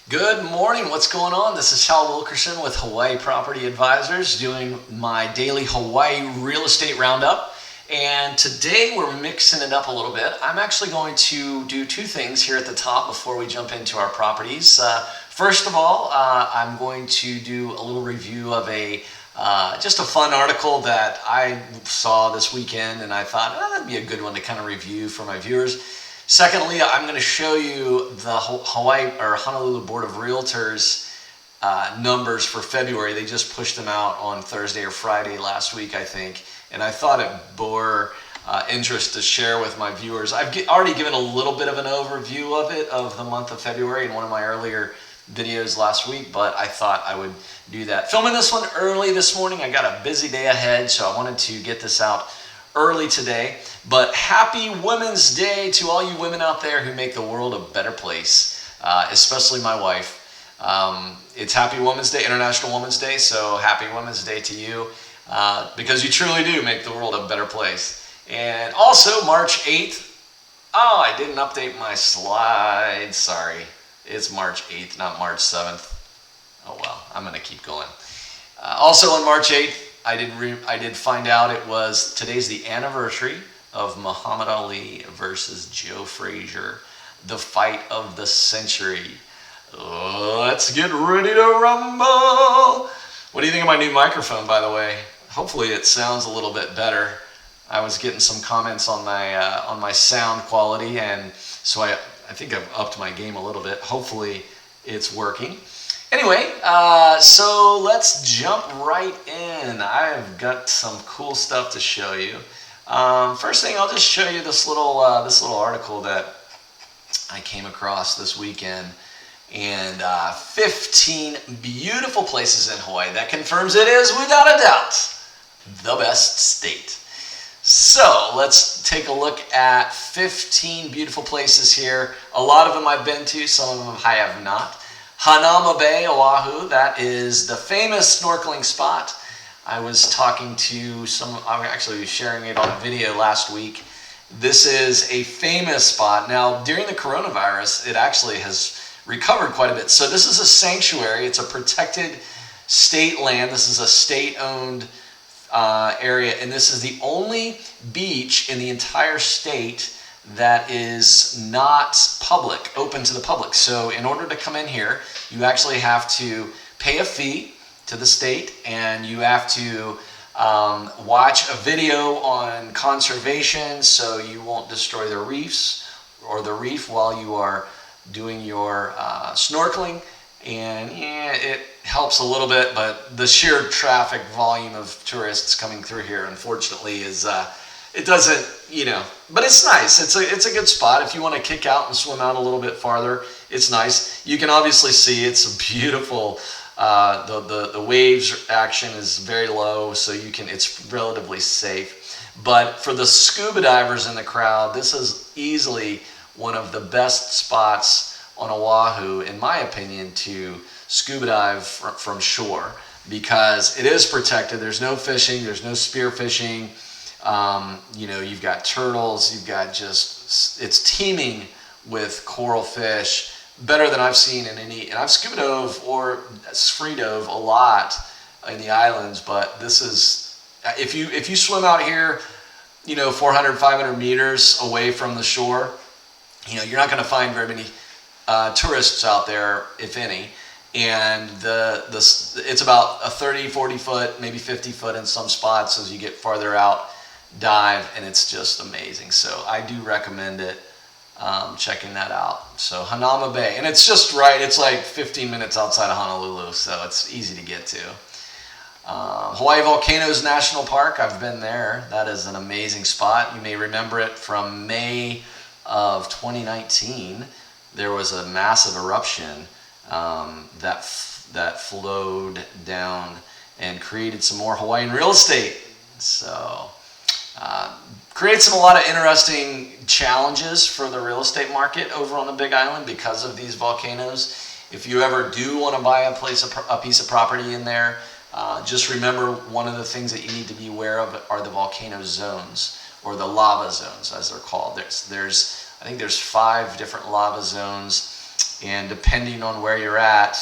Good morning. What's going on? This is Hal Wilkerson with Hawaii Property Advisors doing my daily Hawaii Real Estate Roundup. And today we're mixing it up a little bit. I'm actually going to do two things here at the top before we jump into our properties. First of all, I'm going to do a little review of just a fun article that I saw this weekend, and I thought that'd be a good one to kind of review for my viewers. Secondly, I'm going to show you the Hawaii or Honolulu Board of Realtors numbers for February. They just pushed them out on Thursday or Friday last week, I think, and I thought it bore interest to share with my viewers. I've already given a little bit of an overview of it, of the month of February, in one of my earlier videos last week, but I thought I would do that. Filming this one early this morning. I got a busy day ahead, so I wanted to get this out early today. But happy Women's Day to all you women out there who make the world a better place, especially my wife. It's Happy Women's Day, International Women's Day, so happy Women's Day to you, because you truly do make the world a better place. And also March 8th, oh, I didn't update my slides, sorry. It's March 8th, not March 7th. Oh well, I'm gonna keep going. Also on March 8th, I did find out today's the anniversary of Muhammad Ali versus Joe Frazier, the fight of the century. Let's get ready to rumble. What do you think of my new microphone, by the way? Hopefully it sounds a little bit better. I was getting some comments on my sound quality, and so I think I've upped my game a little bit. Hopefully it's working. Anyway, so let's jump right in. I've got some cool stuff to show you. First thing, I'll just show you this little article that I came across this weekend, and 15 beautiful places in Hawaii that confirms it is, without a doubt, the best state. So let's take a look at 15 beautiful places here. A lot of them I've been to, some of them I have not. Hanauma Bay, Oahu, that is the famous snorkeling spot. I was talking to I actually was sharing it on a video last week. This is a famous spot. Now, during the coronavirus, it actually has recovered quite a bit. So this is a sanctuary. It's a protected state land. This is a state-owned area, and this is the only beach in the entire state that is not open to the public. So in order to come in here, you actually have to pay a fee to the state, and you have to watch a video on conservation so you won't destroy the reefs or the reef while you are doing your snorkeling. And yeah, it helps a little bit, but the sheer traffic volume of tourists coming through here, unfortunately, is it doesn't, but it's nice. It's a good spot if you want to kick out and swim out a little bit farther. It's nice. You can obviously see it's a beautiful. The waves action is very low, so it's relatively safe. But for the scuba divers in the crowd, this is easily one of the best spots on Oahu, in my opinion, to scuba dive from shore, because it is protected. There's no fishing. There's no spear fishing. You've got turtles. You've got it's teeming with coral fish, better than I've seen in any. And I've scuba dove or free dove a lot in the islands, but this is, if you swim out here, 400, 500 meters away from the shore, you're not going to find very many tourists out there, if any. And it's about a 30, 40 foot, maybe 50 foot in some spots as you get farther out dive, and it's just amazing. So I do recommend it, checking that out. So Hanauma Bay, and it's just right, it's like 15 minutes outside of Honolulu, so it's easy to get to. Hawaii Volcanoes National Park, I've been there. That is an amazing spot. You may remember it from May of 2019. There was a massive eruption that flowed down and created some more Hawaiian real estate. So creates a lot of interesting challenges for the real estate market over on the Big Island because of these volcanoes. If you ever do want to buy a piece of property in there, just remember one of the things that you need to be aware of are the volcano zones, or the lava zones as they're called. I think there's 5 different lava zones, and depending on where you're at,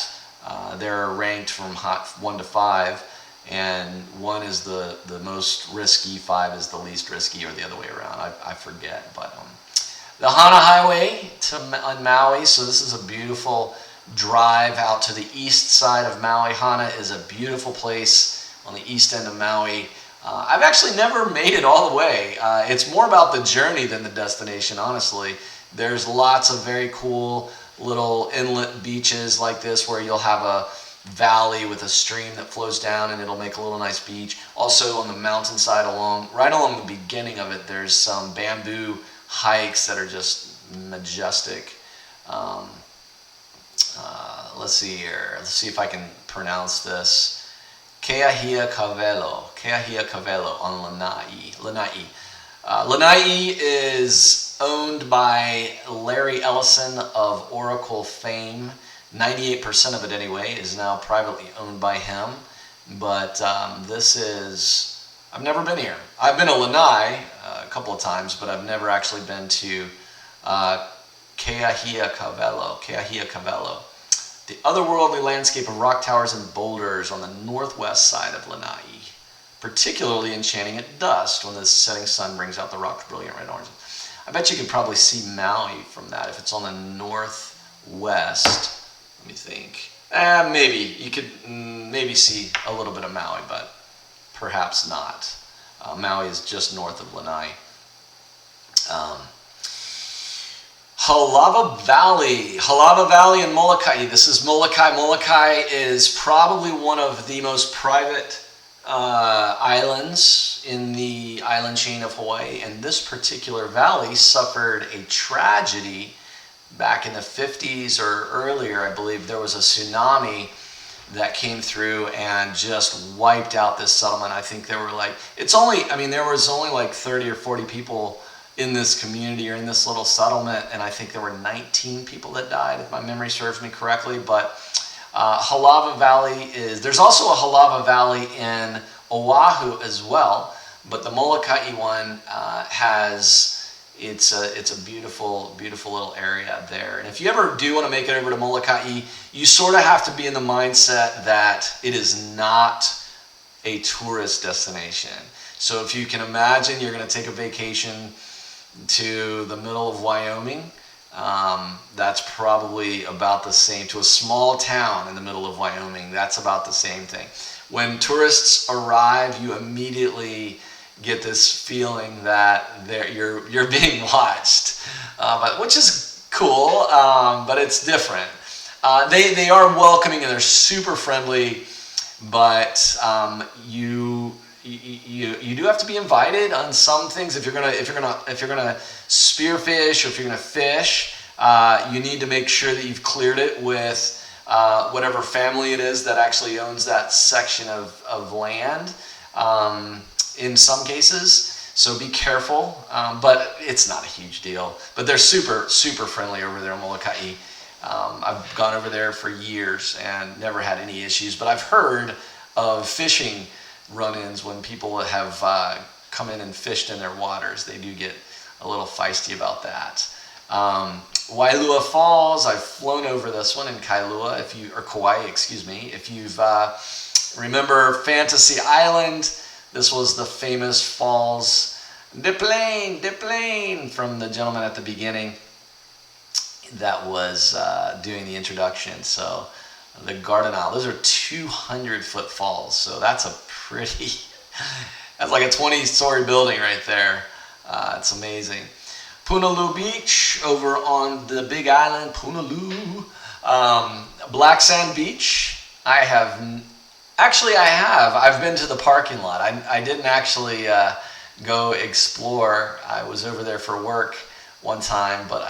they're ranked from hot 1 to 5, and 1 is the most risky, 5 is the least risky, or the other way around. I forget, but the Hana Highway on Maui. So this is a beautiful drive out to the east side of Maui. Hana is a beautiful place on the east end of Maui. I've actually never made it all the way. It's more about the journey than the destination, honestly. There's lots of very cool little inlet beaches like this where you'll have a valley with a stream that flows down and it'll make a little nice beach. Also on the mountainside right along the beginning of it, there's some bamboo hikes that are just majestic. Let's see here. Let's see if I can pronounce this. Keahia Kavelo on Lanai. Lanai is owned by Larry Ellison of Oracle fame. 98% of it anyway is now privately owned by him. But I've never been here. I've been to Lanai a couple of times, but I've never actually been to Keahia Kavelo. The otherworldly landscape of rock towers and boulders on the northwest side of Lanai. Particularly enchanting at dusk when the setting sun brings out the rock's brilliant red orange. I bet you could probably see Maui from that if it's on the northwest. Let me think. Maybe you could maybe see a little bit of Maui, but perhaps not. Maui is just north of Lanai. Halava Valley in Molokai. This is Molokai. Molokai is probably one of the most private islands in the island chain of Hawaii, and this particular valley suffered a tragedy back in the 50s or earlier. I believe there was a tsunami that came through and just wiped out this settlement. I think there were there was only like 30 or 40 people in this community or in this little settlement, and I think there were 19 people that died, if my memory serves me correctly. But Halava Valley there's also a Halava Valley in Oahu as well, but the Molokai one it's a beautiful little area there. And if you ever do want to make it over to Molokai, you sort of have to be in the mindset that it is not a tourist destination. So if you can imagine you're going to take a vacation to the middle of Wyoming, that's probably about the same. To a small town in the middle of Wyoming, that's about the same thing. When tourists arrive, you immediately get this feeling that you're being watched, which is cool, but it's different. They are welcoming and they're super friendly, but you do have to be invited on some things. If you're gonna spearfish or if you're gonna fish, you need to make sure that you've cleared it with whatever family it is that actually owns that section of land. In some cases, so be careful, but it's not a huge deal. But they're super friendly over there in Molokai. I've gone over there for years and never had any issues, but I've heard of fishing run-ins when people have come in and fished in their waters. They do get a little feisty about that. Wailua Falls, I've flown over this one in Kailua, or Kauai, excuse me. If you've remember Fantasy Island, this was the famous falls, de plane, from the gentleman at the beginning that was doing the introduction. So the Garden Isle, those are 200-foot falls. So that's that's like a 20-story building right there. It's amazing. Punaluu Beach over on the Big Island, Punaluu. Black Sand Beach, I have. I've been to the parking lot. I didn't actually go explore. I was over there for work one time, but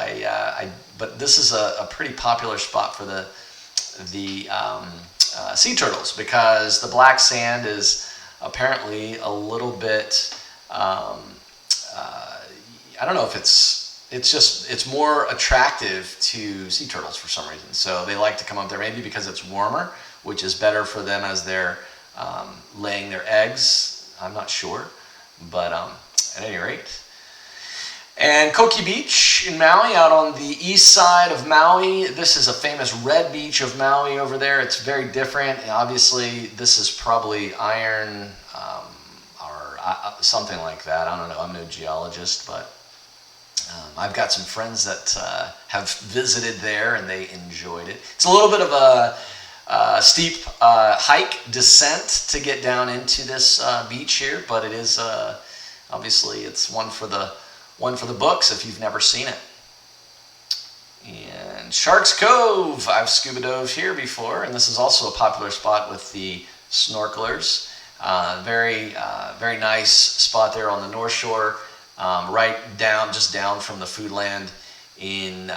but this is a pretty popular spot for the sea turtles, because the black sand is apparently a little bit. I don't know if it's more attractive to sea turtles for some reason. So they like to come up there, maybe because it's warmer, which is better for them as they're laying their eggs. I'm not sure, but at any rate. And Koki Beach in Maui, out on the east side of Maui. This is a famous red beach of Maui over there. It's very different. Obviously, this is probably iron or something like that. I don't know. I'm no geologist, but I've got some friends that have visited there and they enjoyed it. It's a little bit of a steep hike descent to get down into this beach here, but it is obviously it's one for the books if you've never seen it. And Sharks Cove, I've scuba dove here before, and this is also a popular spot with the snorkelers. Very nice spot there on the North Shore, right down, just down from the food land in,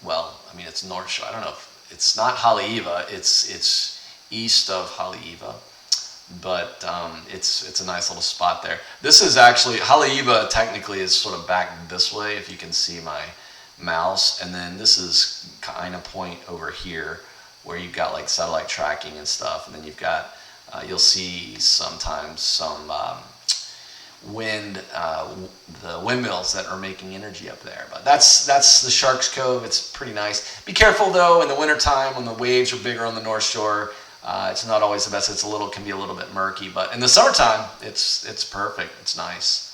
well, I mean, it's North Shore. I don't know if it's not Haleiwa. It's east of Haleiwa. But it's a nice little spot there. This is actually, Haleiwa technically is sort of back this way, if you can see my mouse. And then this is kind of point over here where you've got like satellite tracking and stuff. And then you've got, you'll see sometimes some wind, the windmills that are making energy up there. But that's the Sharks Cove. It's pretty nice. Be careful though in the wintertime when the waves are bigger on the North Shore. It's not always the best. Can be a little bit murky, but in the summertime, it's perfect. It's nice.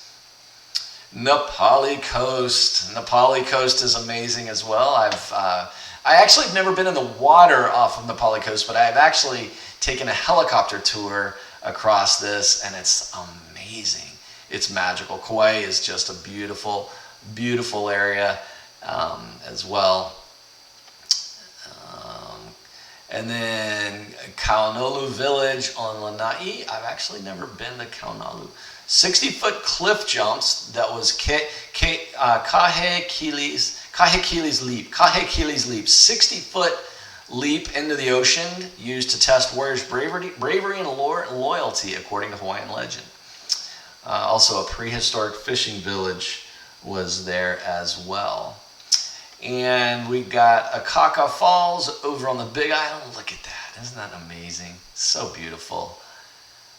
Nepali Coast. Nepali Coast is amazing as well. I actually have never been in the water off of Nepali Coast, but I've actually taken a helicopter tour across this, and it's amazing. It's magical. Kauai is just a beautiful, beautiful area as well. And then Honolulu Village on Lanai. I've actually never been to Honolulu. 60-foot cliff jumps. That was Kahekili's leap. Kahekili's leap. 60-foot leap into the ocean used to test warriors' bravery and loyalty, according to Hawaiian legend. Also, a prehistoric fishing village was there as well. And we've got Akaka Falls over on the Big Island. Look at that. Isn't that amazing? So beautiful.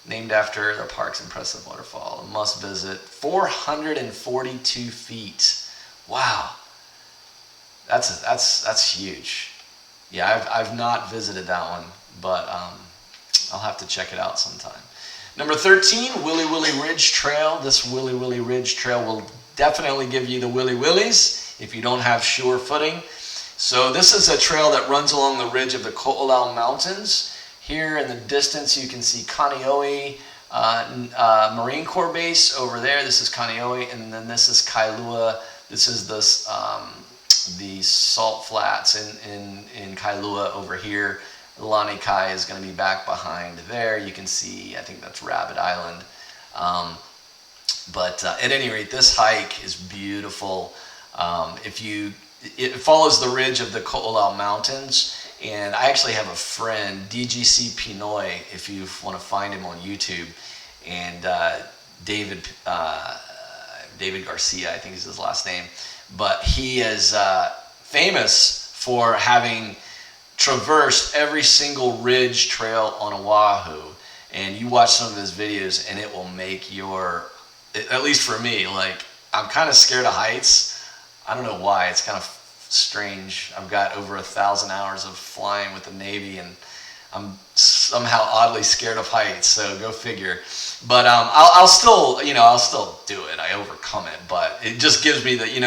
Named after the park's impressive waterfall. A must visit. 442 feet. Wow. That's huge. Yeah, I've not visited that one, but I'll have to check it out sometime. Number 13, Willy Willy Ridge Trail. This Willy Willy Ridge Trail will definitely give you the Willy Willies if you don't have sure footing. So this is a trail that runs along the ridge of the Ko'olau Mountains. Here in the distance you can see Kaneohe Marine Corps Base over there. This is Kaneohe, and then this is Kailua. This is the salt flats in Kailua over here. Lanikai is going to be back behind there. You can see, I think that's Rabbit Island. But at any rate, this hike is beautiful. It follows the ridge of the Ko'olau Mountains, and I actually have a friend, DGC Pinoy, if you want to find him on YouTube, and David Garcia, I think is his last name, but he is famous for having traversed every single ridge trail on Oahu, and you watch some of his videos and it will make at least for me, like, I'm kind of scared of heights. I don't know why. It's kind of strange. I've got over 1,000 hours of flying with the Navy, and I'm somehow oddly scared of heights. So go figure. But I'll still do it. I overcome it. But it just gives me that, you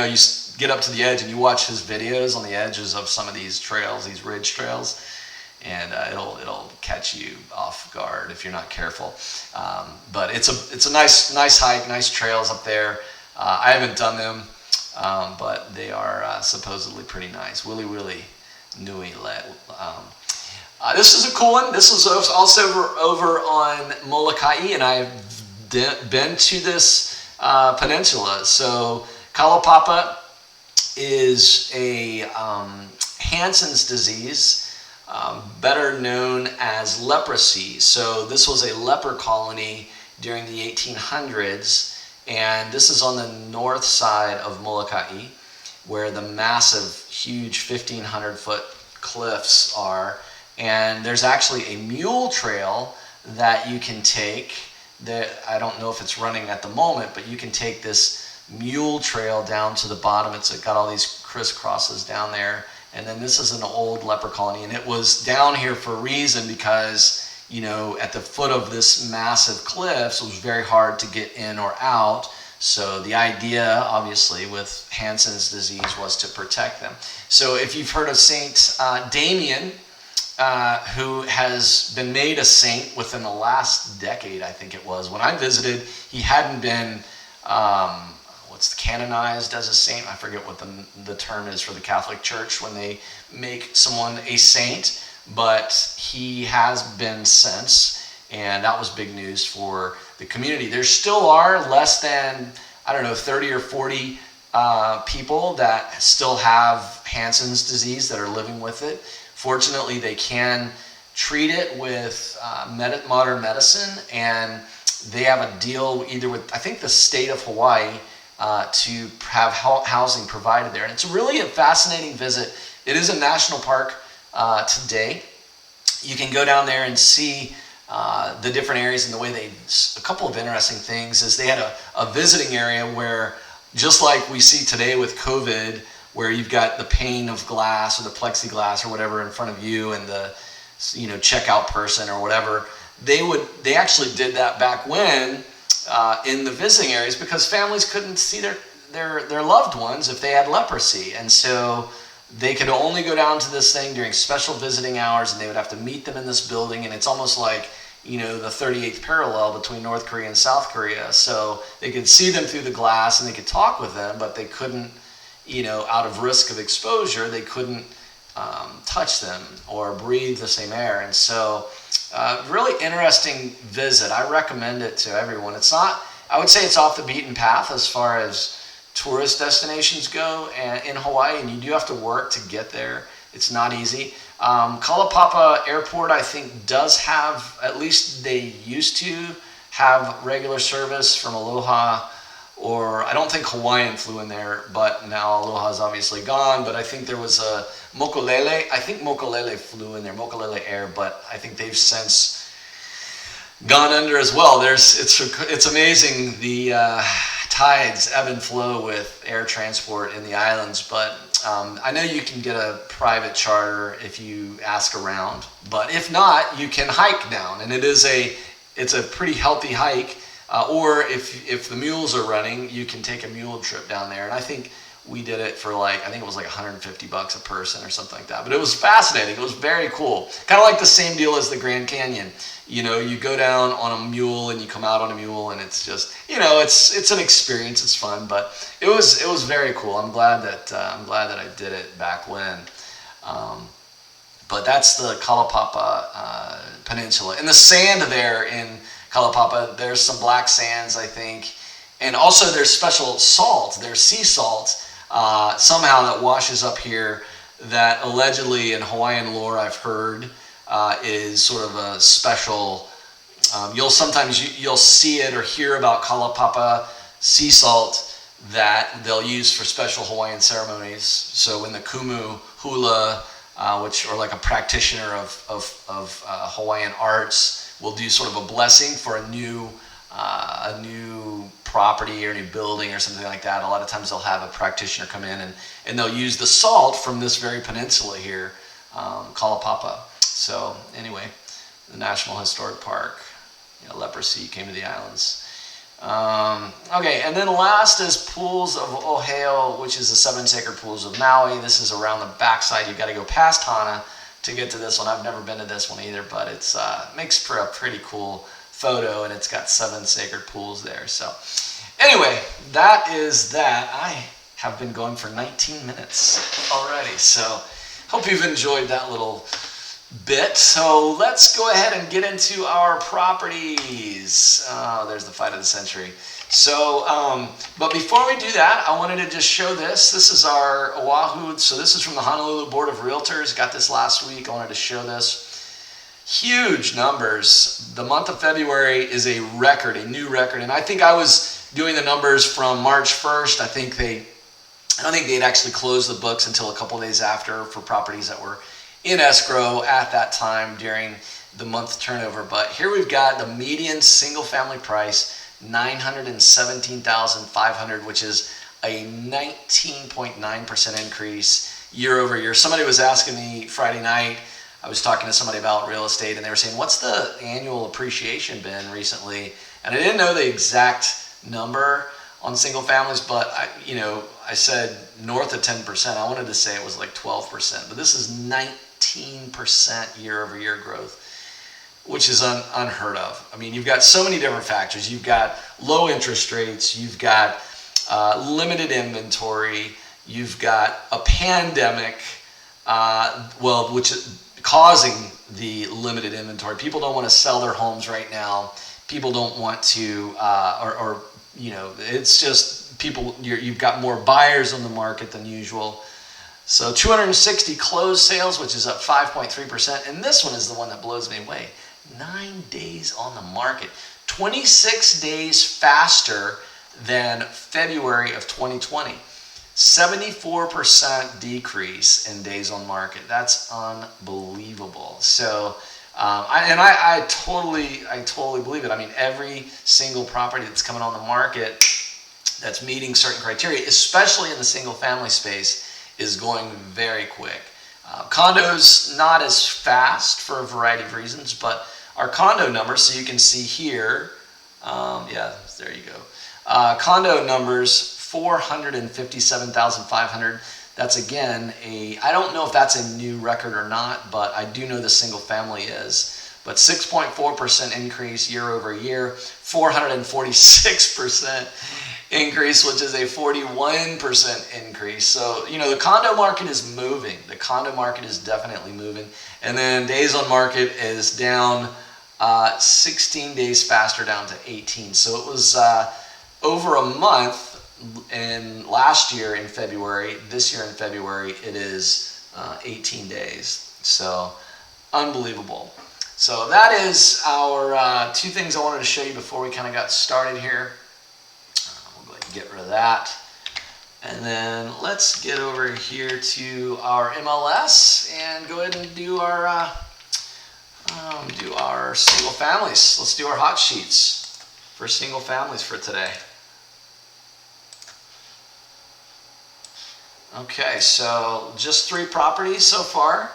get up to the edge and you watch his videos on the edges of some of these trails, these ridge trails, and it'll catch you off guard if you're not careful. But it's a nice hike, nice trails up there. I haven't done them. But they are supposedly pretty nice. Willy Willy Nui. This is a cool one. This is also over on Molokai, and I've been to this peninsula. So Kalapapa is a Hansen's disease, better known as leprosy. So this was a leper colony during the 1800s. And this is on the north side of Molokai, where the massive, huge 1,500-foot cliffs are. And there's actually a mule trail that you can take. That I don't know if it's running at the moment, but you can take this mule trail down to the bottom. It's got all these crisscrosses down there. And then this is an old leper colony, and it was down here for a reason because, you know, at the foot of this massive cliffs, it was very hard to get in or out. So the idea, obviously, with Hansen's disease was to protect them. So if you've heard of Saint Damien, who has been made a saint within the last decade, I think it was. When I visited, he hadn't been canonized as a saint. I forget what the term is for the Catholic Church when they make someone a saint, but he has been since, and that was big news for the community. There still are less than, I don't know, 30 or 40 people that still have Hansen's disease that are living with it. Fortunately, they can treat it with modern medicine, and they have a deal either with, I think, the state of Hawaii to have housing provided there. And it's really a fascinating visit. It is a national park today. You can go down there and see the different areas and the way a couple of interesting things is they had a visiting area where, just like we see today with COVID, where you've got the pane of glass or the plexiglass or whatever in front of you and the, you know, checkout person or whatever, they actually did that back when in the visiting areas because families couldn't see their loved ones if they had leprosy. And so they could only go down to this thing during special visiting hours, and they would have to meet them in this building. And it's almost like, you know, the 38th parallel between North Korea and South Korea. So they could see them through the glass and they could talk with them, but they couldn't, you know, out of risk of exposure, they couldn't touch them or breathe the same air. And so really interesting visit. I recommend it to everyone. It's not, I would say it's off the beaten path as far as tourist destinations go in Hawaii, and you do have to work to get there. It's not easy. Kalaupapa Airport, I think, does have, at least they used to have regular service from Aloha, or I don't think Hawaiian flew in there, but now Aloha's obviously gone. But I think there was a Mokulele. I think Mokulele flew in there, Mokulele Air, but I think they've since gone under as well. It's amazing the tides ebb and flow with air transport in the islands, but I know you can get a private charter if you ask around. But if not, you can hike down, and it's a pretty healthy hike. Or if the mules are running, you can take a mule trip down there. And I think we did it for I think it was like $150 a person or something like that. But it was fascinating. It was very cool. Kind of like the same deal as the Grand Canyon. You know, you go down on a mule and you come out on a mule, and it's just, you know, it's an experience. It's fun, but it was very cool. I'm glad that I did it back when. But that's the Kalaupapa Peninsula, and the sand there in Kalaupapa, there's some black sands, I think, and also there's special salt. There's sea salt somehow that washes up here that allegedly in Hawaiian lore I've heard is sort of a special. You'll see it or hear about Kalaupapa sea salt that they'll use for special Hawaiian ceremonies. So when the kumu hula, or like a practitioner of Hawaiian arts, will do sort of a blessing for a new property or a new building or something like that. A lot of times they'll have a practitioner come in and they'll use the salt from this very peninsula here, Kalaupapa. So anyway, the National Historic Park, leprosy came to the islands. Okay, and then last is Pools of Ohio, which is the 7 sacred pools of Maui. This is around the backside. You've got to go past Hana to get to this one. I've never been to this one either, but it makes for a pretty cool photo, and it's got 7 sacred pools there. So anyway, that is that. I have been going for 19 minutes already, so hope you've enjoyed that little bit. So let's go ahead and get into our properties. Oh, there's the fight of the century. So, but before we do that, I wanted to just show this. This is our Oahu. So this is from the Honolulu Board of Realtors. Got this last week. I wanted to show this. Huge numbers. The month of February is a record, a new record. And I think I was doing the numbers from March 1st. I don't think they'd actually closed the books until a couple of days after for properties that were in escrow at that time during the month turnover. But here we've got the median single family price, 917,500, which is a 19.9% increase year over year. Somebody was asking me Friday night, I was talking to somebody about real estate, and they were saying, what's the annual appreciation been recently? And I didn't know the exact number on single families, but I said north of 10%. I wanted to say it was like 12%, but this is 19% year over year growth, which is unheard of. I mean, you've got so many different factors. You've got low interest rates, you've got limited inventory, you've got a pandemic, which is causing the limited inventory. People don't want to sell their homes right now. People don't want to, it's just people, you've got more buyers on the market than usual. So 260 closed sales, which is up 5.3%. And this one is the one that blows me away. 9 days on the market, 26 days faster than February of 2020. 74% decrease in days on market. That's unbelievable. So, I totally believe it. I mean, every single property that's coming on the market that's meeting certain criteria, especially in the single family space, is going very quick. Condos not as fast for a variety of reasons, but our condo numbers, so you can see here, there you go. Condo numbers, 457,500. That's again I don't know if that's a new record or not, but I do know the single family is. But 6.4% increase year over year, 446% increase, which is a 41% increase. So, the condo market is moving. The condo market is definitely moving. And then days on market is down 16 days faster, down to 18. So it was over a month in last year in February. This year in February, it is 18 days. So unbelievable. So that is our two things I wanted to show you before we kind of got started here. We'll go ahead and get rid of that. And then let's get over here to our MLS and go ahead and do our single families. Let's do our hot sheets for single families for today. Okay, so just 3 properties so far.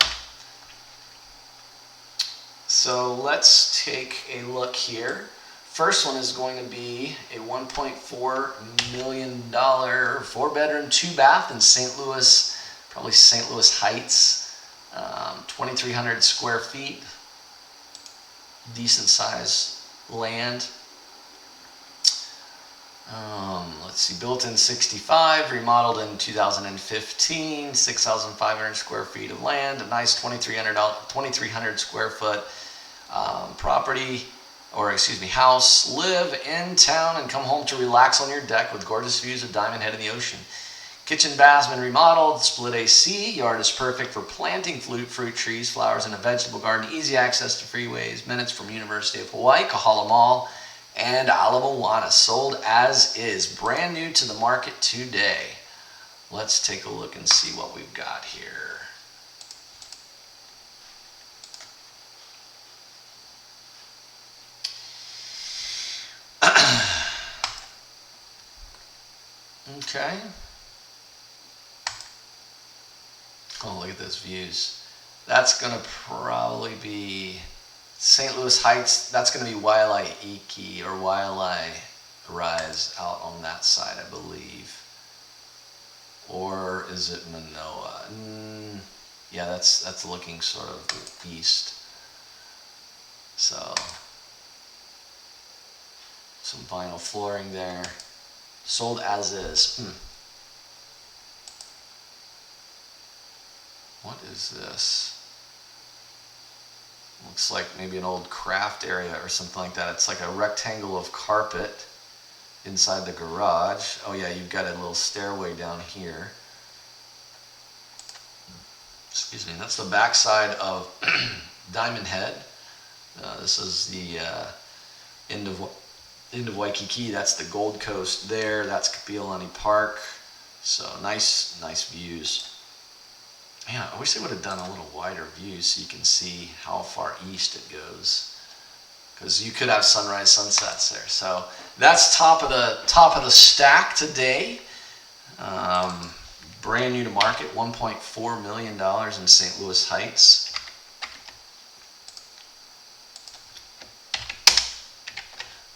So let's take a look here. First one is going to be a $1.4 million 4-bedroom, 2-bath in St. Louis, probably St. Louis Heights, 2,300 square feet, decent size land. Let's see, built in 65, remodeled in 2015, 6,500 square feet of land, a nice 2,300 square foot house. Live in town and come home to relax on your deck with gorgeous views of Diamond Head in the ocean. Kitchen bath's been remodeled, split AC, yard is perfect for planting fruit trees, flowers, and a vegetable garden, easy access to freeways, minutes from University of Hawaii, Kahala Mall, and Moana, sold as is, brand new to the market today. Let's take a look and see what we've got here. Okay. Oh, look at those views. That's going to probably be St. Louis Heights. That's going to be Waialaiki or Waialae Rise out on that side, I believe. Or is it Manoa? Yeah, that's looking sort of east. So some vinyl flooring there. Sold as is. What is this? Looks like maybe an old craft area or something like that. It's like a rectangle of carpet inside the garage. Oh yeah, you've got a little stairway down here. Excuse me. That's the backside of Diamond Head. This is the end of Waikiki. That's the Gold Coast there. That's Kapiolani Park. So nice views. Man, I wish they would have done a little wider view so you can see how far east it goes. because you could have sunrise sunsets there. So that's top of the stack today. Brand new to market, $1.4 million in St. Louis Heights.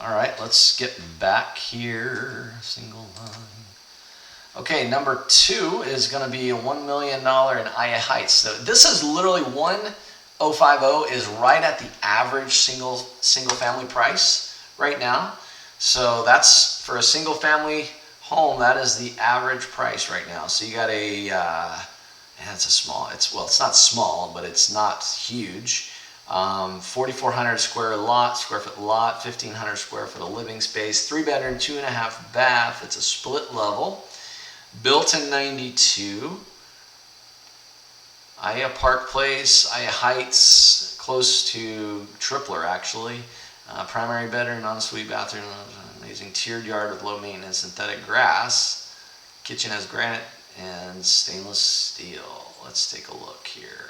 All right, let's get back here. Single line. Okay, number 2 is going to be a $1 million in Aya Heights. So this is literally 1050 is right at the average single family price right now. So that's for a single family home. That is the average price right now. So you got a, it's a small. It's not small, but it's not huge. 4,400 square foot lot, 1,500 square foot of living space, 3-bedroom, 2.5 bath. It's a split level, built in '92. Aya Park Place, Aya Heights, close to Tripler actually. Primary bedroom, ensuite bathroom, amazing tiered yard with low maintenance synthetic grass. Kitchen has granite and stainless steel. Let's take a look here.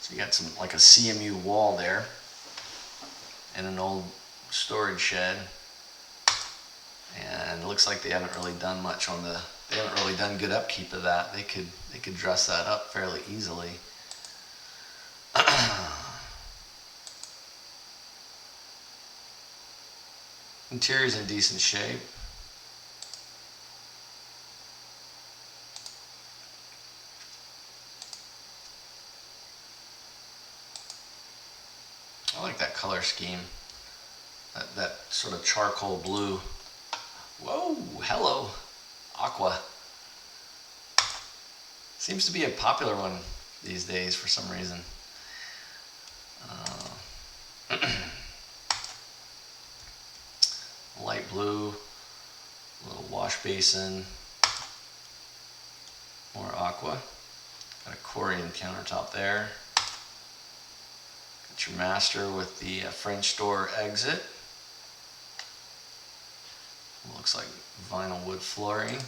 So you got some, like a CMU wall there, and an old storage shed. And it looks like they haven't really done much on the, they haven't really done good upkeep of that. They could dress that up fairly easily. Interior's in decent shape. I like that color scheme. That sort of charcoal blue. Whoa, hello, aqua. Seems to be a popular one these days for some reason. Light blue, little wash basin, more aqua. Got a Corian countertop there. Got your master with the French door exit. Looks like vinyl wood flooring.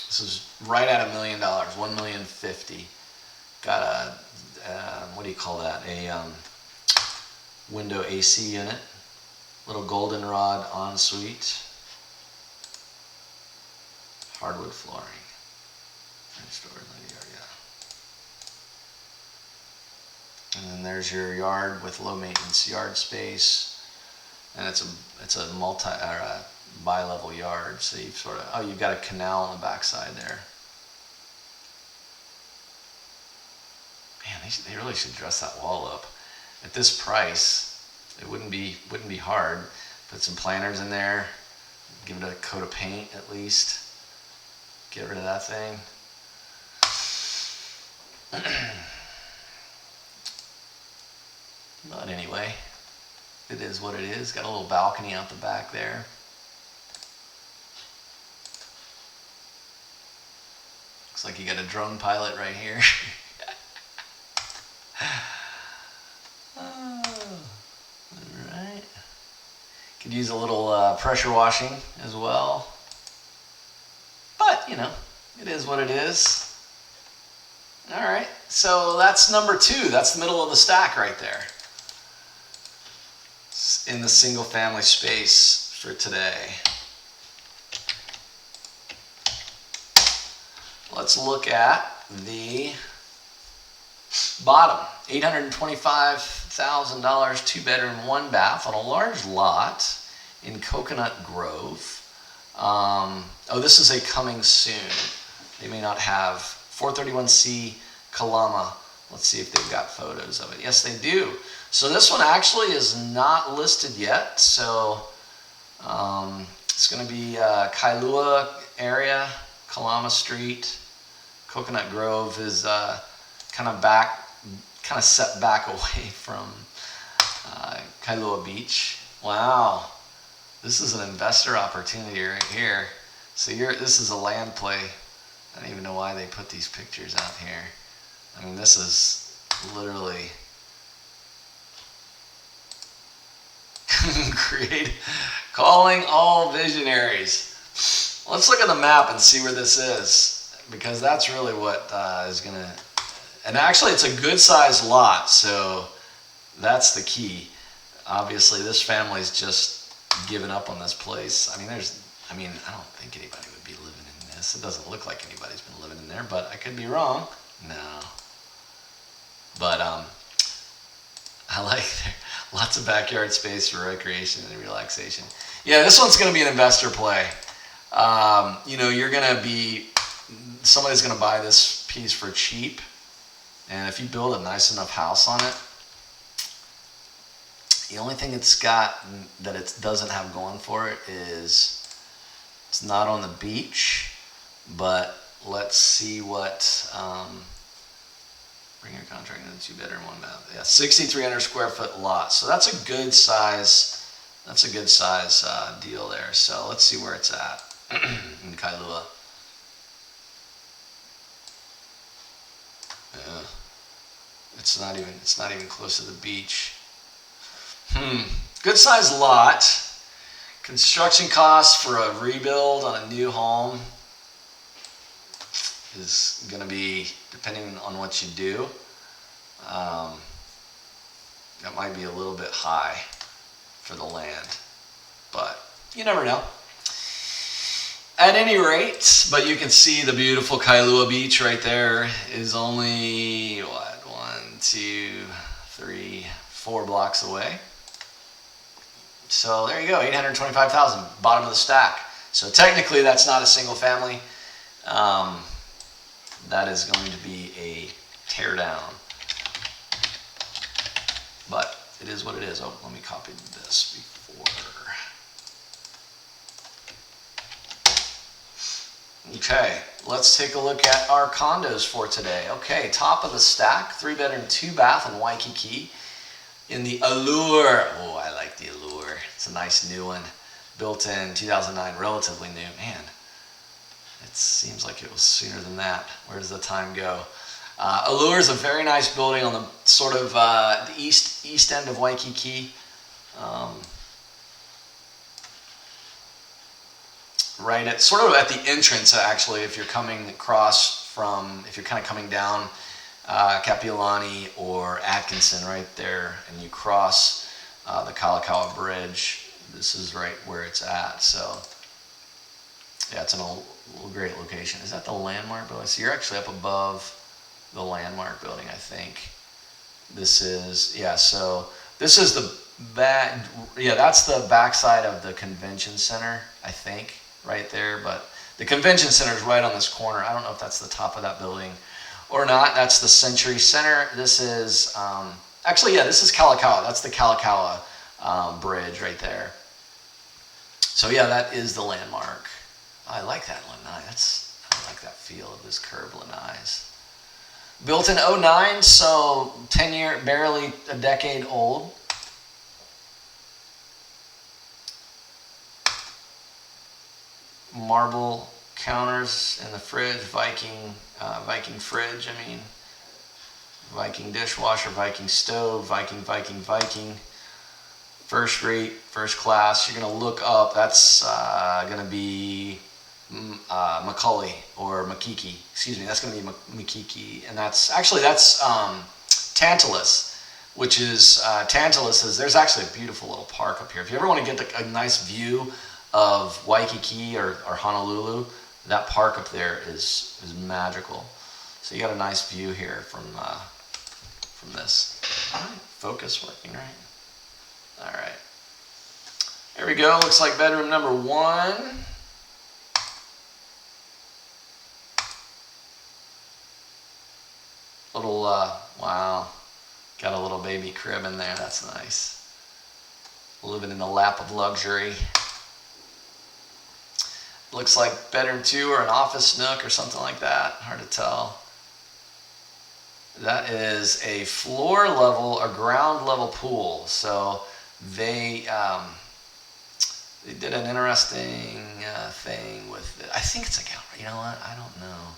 This is right at $1 million, $1,050,000. Got a, what do you call that? A window AC unit. Little goldenrod ensuite. Hardwood flooring. French door in the yard, yeah. And then there's your yard with low maintenance yard space. And it's a bi-level yard, so you've sort of, you've got a canal on the backside there. Man, they really should dress that wall up. At this price, it wouldn't be hard. Put some planters in there, give it a coat of paint at least. Get rid of that thing. But anyway, it is what it is. Got a little balcony out the back there. Looks like you got a drone pilot right here. Alright. Could use a little pressure washing as well. But, you know, it is what it is. Alright, so that's number 2. That's the middle of the stack right there. In the single family space for today. Let's look at the bottom. $825,000, 2-bedroom, 1 bath on a large lot in Coconut Grove. This is a coming soon. They may not have 431C Kalama. Let's see if they've got photos of it. Yes, they do. So this one actually is not listed yet. So it's going to be Kailua area, Kalama Street. Coconut Grove is kind of set back away from Kailua Beach. Wow, this is an investor opportunity right here. So this is a land play. I don't even know why they put these pictures out here. I mean, this is literally calling all visionaries. Let's look at the map and see where this is. because that's really what is gonna, and actually it's a good sized lot, so that's the key. Obviously this family's just given up on this place. I mean, I don't think anybody would be living in this. It doesn't look like anybody's been living in there, but I could be wrong. No. But I like lots of backyard space for recreation and relaxation. Yeah, this one's going to be an investor play. Somebody's going to buy this piece for cheap. And if you build a nice enough house on it, the only thing it's got that it doesn't have going for it is it's not on the beach. But let's see what, bring your contract in 2-bedroom, 1-bath. Yeah, 6,300 square foot lot. So that's a good size. That's a good size deal there. So let's see where it's at in Kailua. Yeah, it's not even close to the beach. Good size lot. Construction costs for a rebuild on a new home is going to be, depending on what you do, that might be a little bit high for the land, but you never know. At any rate, but you can see the beautiful Kailua Beach right there is only, what, 1, 2, 3, 4 blocks away. So there you go, $825,000, bottom of the stack. So technically that's not a single family. That is going to be a tear down. But it is what it is. Oh, let me copy this before. Okay, let's take a look at our condos for today. Okay, top of the stack, 3-bedroom, 2-bath in Waikiki in the Allure. Oh, I like the Allure. It's a nice new one, built in 2009, relatively new. Man, it seems like it was sooner than that. Where does the time go? Allure is a very nice building on the sort of the east end of Waikiki. Right at sort of at the entrance, actually, if you're coming across from, if you're kind of coming down Kapiolani or Atkinson right there, and you cross the Kalakaua Bridge, this is right where it's at. So yeah, it's in a great location. Is that the Landmark building? So you're actually up above the Landmark building, I think. This is, yeah, so this is the back, yeah, that's the backside of the convention center, I think, right there. But the convention center is right on this corner. I don't know if that's the top of that building or not. That's the Century Center. This is, actually, yeah, this is Kalakaua. That's the Kalakaua Bridge right there. So yeah, that is the Landmark. I like that lanai. I like that feel of this curved lanais. Built in 09, so 10-year, barely a decade old. Marble counters in the fridge, Viking fridge, Viking dishwasher, Viking stove, Viking. First rate, first class. You're gonna look up, that's gonna be Macaulay or Makiki, excuse me, that's going to be Makiki, and that's Tantalus, which is Tantalus is, there's actually a beautiful little park up here. If you ever want to get a nice view of Waikiki or Honolulu, that park up there is magical. So you got a nice view here from this. All right, focus working right. All right, here we go. Looks like bedroom number 1. Little, wow, got a little baby crib in there. That's nice. Living in the lap of luxury. Looks like bedroom 2 or an office nook or something like that. Hard to tell. That is a floor level or ground level pool. So they did an interesting thing with it. I think it's a gallery. You know what? I don't know.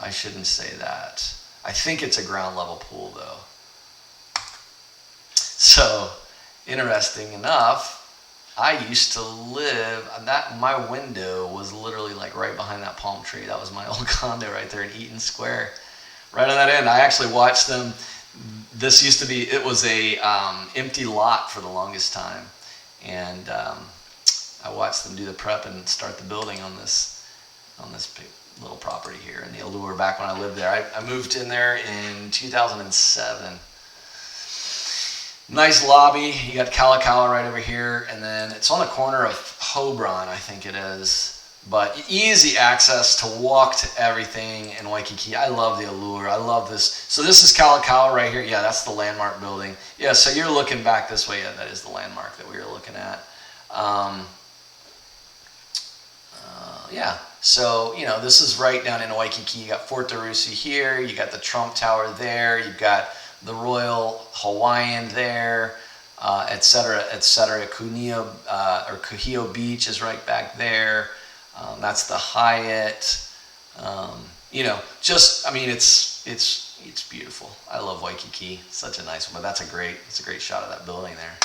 I shouldn't say that. I think it's a ground level pool though. So, interesting enough, I used to live, my window was literally like right behind that palm tree. That was my old condo right there in Eaton Square. Right on that end. I actually watched them. This used to be, it was a empty lot for the longest time. And I watched them do the prep and start the building on this little property here in the Allure back when I lived there. I moved in there in 2007. Nice lobby. You got Kalakaua right over here, and then it's on the corner of Hobron, I think it is. But easy access to walk to everything in Waikiki. I love the Allure. I love this. So this is Kalakaua right here. Yeah, that's the landmark building. Yeah, so you're looking back this way. Yeah, that is the landmark that we were looking at. Yeah, so, you know, this is right down in Waikiki. You got Fort Tarusi here. You got the Trump Tower there. You've got the Royal Hawaiian there, et cetera, et cetera. Kuhio Beach is right back there. That's the Hyatt. You know, just, I mean, it's beautiful. I love Waikiki. It's such a nice one, but it's a great shot of that building there.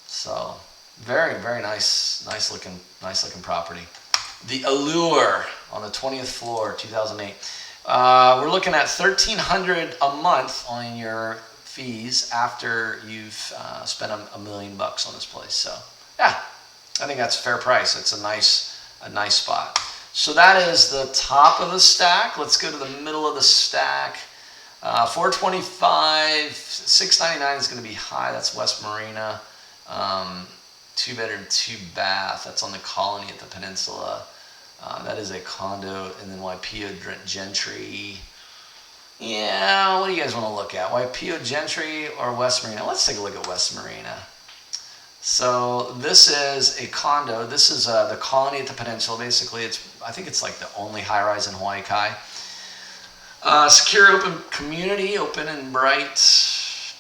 So, very, very nice looking property. The Allure on the 20th floor, 2008. We're looking at $1,300 a month on your fees after you've spent $1 million on this place. So, yeah, I think that's a fair price. It's a nice spot. So that is the top of the stack. Let's go to the middle of the stack. $425, $699 is going to be high. That's West Marina. 2-bedroom, 2-bath. That's on the Colony at the Peninsula. That is a condo. And then Waipio Gentry. Yeah, what do you guys want to look at? Waipio Gentry or West Marina? Let's take a look at West Marina. So this is a condo. This is the Colony at the Peninsula. Basically, I think it's like the only high-rise in Hawaii Kai. Secure open community, open and bright.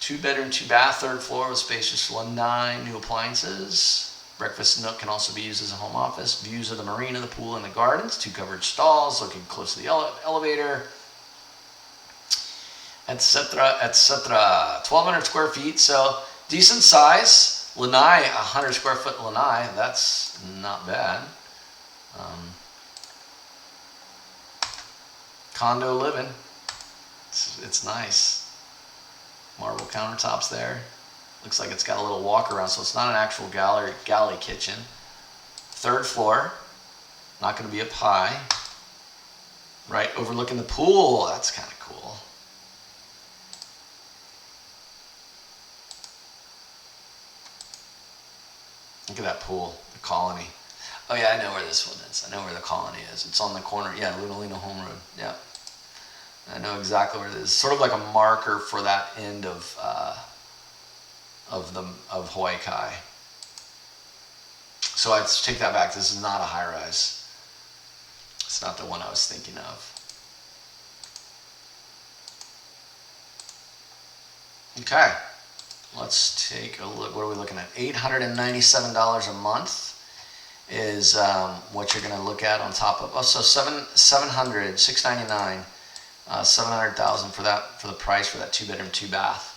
2-bedroom, 2-bath, 3rd floor with spacious lanai, new appliances. Breakfast nook can also be used as a home office. Views of the marina, the pool, and the gardens. 2 covered stalls, looking close to the elevator, etc., etc. 1,200 square feet, so decent size. Lanai, 100 square foot lanai. That's not bad. Condo living. It's nice. Marble countertops there. Looks like it's got a little walk around, so it's not an actual galley kitchen. 3rd floor. Not going to be up high. Right overlooking the pool. That's kind of cool. Look at that pool, the Colony. Oh yeah, I know where this one is. I know where the Colony is. It's on the corner. Yeah, Lunalino Home Road. Yeah. I know exactly where it is. Sort of like a marker for that end of Hawaii Kai. So I take that back. This is not a high-rise. It's not the one I was thinking of. Okay, let's take a look. What are we looking at? $897 a month is what you're going to look at on top of. Oh, so $700, $699. 700,000 for the price for that 2-bedroom, 2-bath.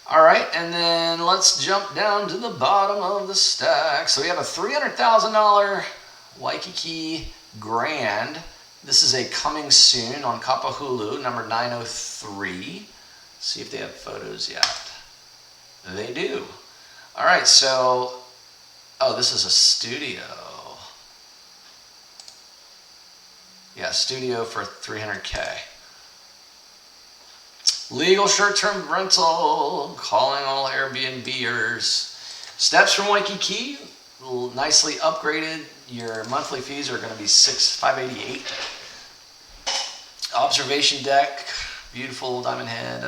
All right, and then let's jump down to the bottom of the stack. So we have a $300,000 Waikiki Grand. This is a coming soon on Kapahulu, number 903. See if they have photos yet. They do. All right, so, oh, this is a studio. Yeah, studio for $300K. Legal short-term rental, calling all Airbnbers. Steps from Waikiki, nicely upgraded. Your monthly fees are going to be $588. Observation deck, beautiful diamond head.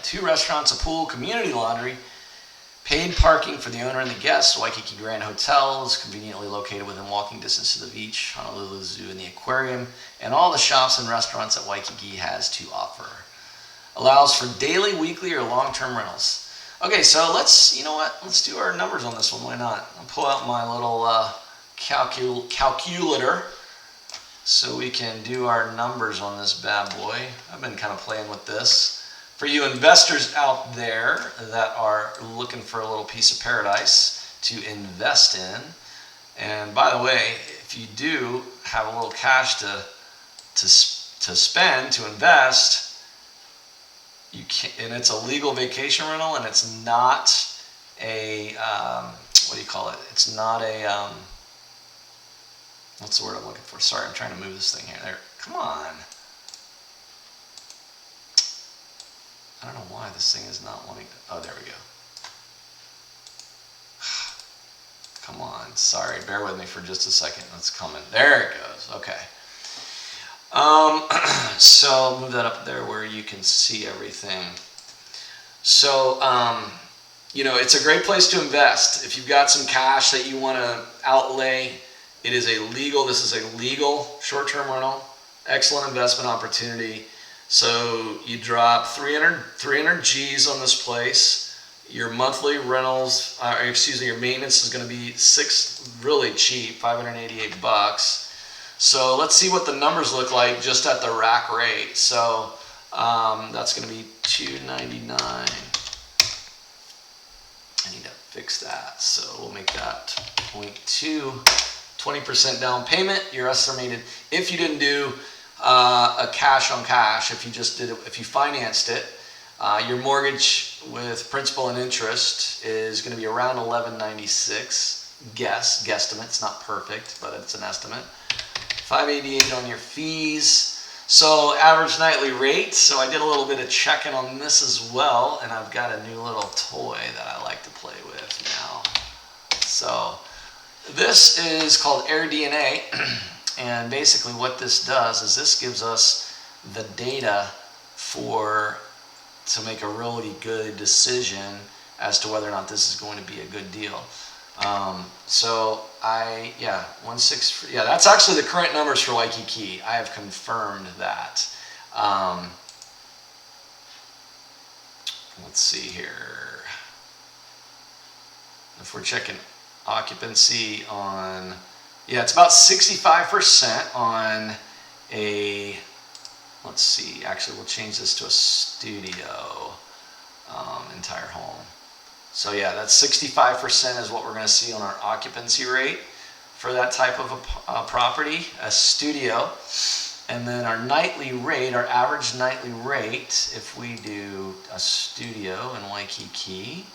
2 restaurants, a pool, community laundry. Paid parking for the owner and the guests. Waikiki Grand Hotel is conveniently located within walking distance to the beach, Honolulu Zoo, and the aquarium, and all the shops and restaurants that Waikiki has to offer. Allows for daily, weekly, or long-term rentals. Okay, so let's do our numbers on this one. Why not? I'll pull out my little calculator so we can do our numbers on this bad boy. I've been kind of playing with this For you investors out there that are looking for a little piece of paradise to invest in, and by the way, if you do have a little cash to spend, to invest, you can, and it's a legal vacation rental, and it's not a what do you call it? It's not a what's the word I'm looking for? Sorry, I'm trying to move this thing here. There, come on. I don't know why this thing is not wanting to. Oh, there we go. Come on. Sorry, bear with me for just a second. It's coming. There it goes. Okay. So move that up there where you can see everything. So, you know, it's a great place to invest. If you've got some cash that you want to outlay, this is a legal short-term rental. Excellent investment opportunity. So you drop 300 G's on this place. Your monthly rentals, your maintenance is going to be really cheap, $588. So let's see what the numbers look like just at the rack rate. So that's going to be $299. I need to fix that. So we'll make that 0.2, 20% down payment. Your estimated, if you didn't do a cash on cash, if you financed it, your mortgage with principal and interest is going to be around $1,196. Guesstimate. It's not perfect, but it's an estimate. $588 on your fees. So average nightly rate. So I did a little bit of checking on this as well, and I've got a new little toy that I like to play with now. So this is called AirDNA, and basically what this does is this gives us the data to make a really good decision as to whether or not this is going to be a good deal. That's actually the current numbers for Waikiki. I have confirmed that. Let's see here. If we're checking occupancy on, it's about 65% on a, let's see, actually we'll change this to a studio, entire home. So yeah, that's 65% is what we're going to see on our occupancy rate for that type of a property, a studio. And then our nightly rate, our average nightly rate, if we do a studio in Waikiki,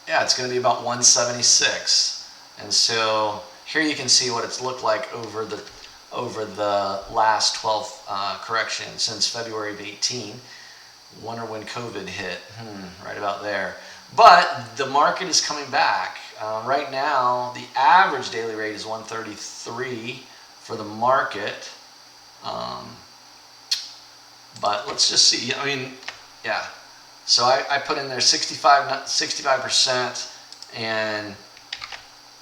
it's going to be about 176. And so here you can see what it's looked like over the last 12 corrections since February of 18. Wonder when COVID hit, right about there. But the market is coming back. Right now, the average daily rate is 133 for the market. But let's just see. I mean, yeah. So I put in there 65%, and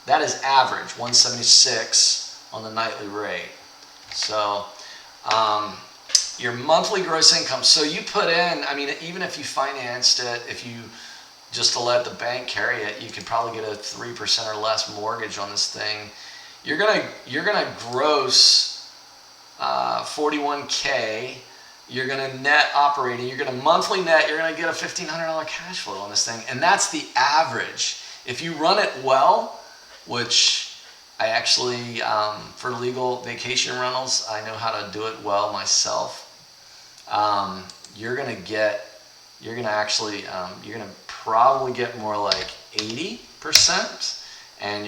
that is average, 176 on the nightly rate. So your monthly gross income. So you put in, I mean, even if you financed it, if you just to let the bank carry it, you could probably get a 3% or less mortgage on this thing. You're gonna gross 41K. You're gonna net operating. You're gonna monthly net. You're gonna get a $1,500 cash flow on this thing, and that's the average. If you run it well, which I actually for legal vacation rentals, I know how to do it well myself. You're gonna probably get more like 80%, and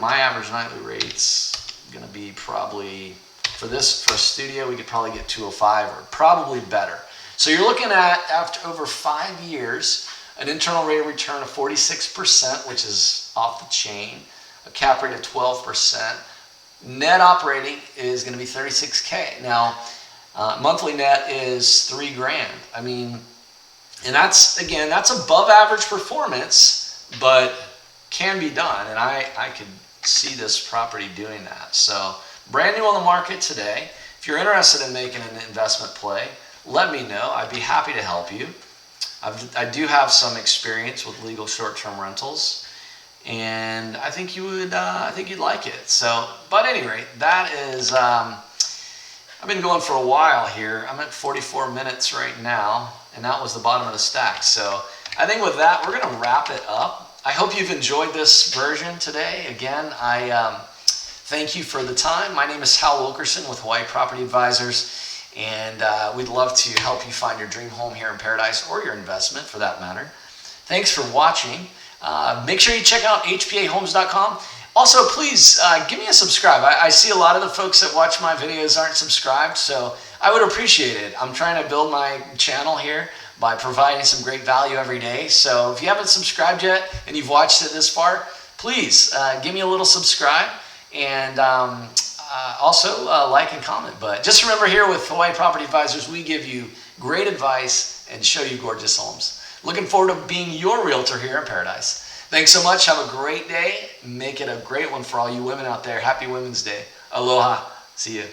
my average nightly rate's gonna be probably, for a studio, we could probably get 205 or probably better. So you're looking at, after over 5 years, an internal rate of return of 46%, which is off the chain, a cap rate of 12%. Net operating is going to be 36K. Now, monthly net is $3,000. I mean, and that's above average performance, but can be done. And I could see this property doing that. So brand new on the market today. If you're interested in making an investment play, let me know. I'd be happy to help you. I do have some experience with legal short-term rentals, and I think you'd like it. So, but at any rate, that is I've been going for a while here. I'm at 44 minutes right now, and that was the bottom of the stack. So I think with that, we're gonna wrap it up. I hope you've enjoyed this version today. Again, I thank you for the time. My name is Hal Wilkerson with Hawaii Property Advisors, and we'd love to help you find your dream home here in Paradise, or your investment for that matter. Thanks for watching. Make sure you check out hpahomes.com. Also, please give me a subscribe. I see a lot of the folks that watch my videos aren't subscribed, so I would appreciate it. I'm trying to build my channel here by providing some great value every day. So if you haven't subscribed yet and you've watched it this far, please give me a little subscribe, and also like and comment. But just remember, here with Hawaii Property Advisors, we give you great advice and show you gorgeous homes. Looking forward to being your realtor here in Paradise. Thanks so much. Have a great day. Make it a great one for all you women out there. Happy Women's Day. Aloha. See you.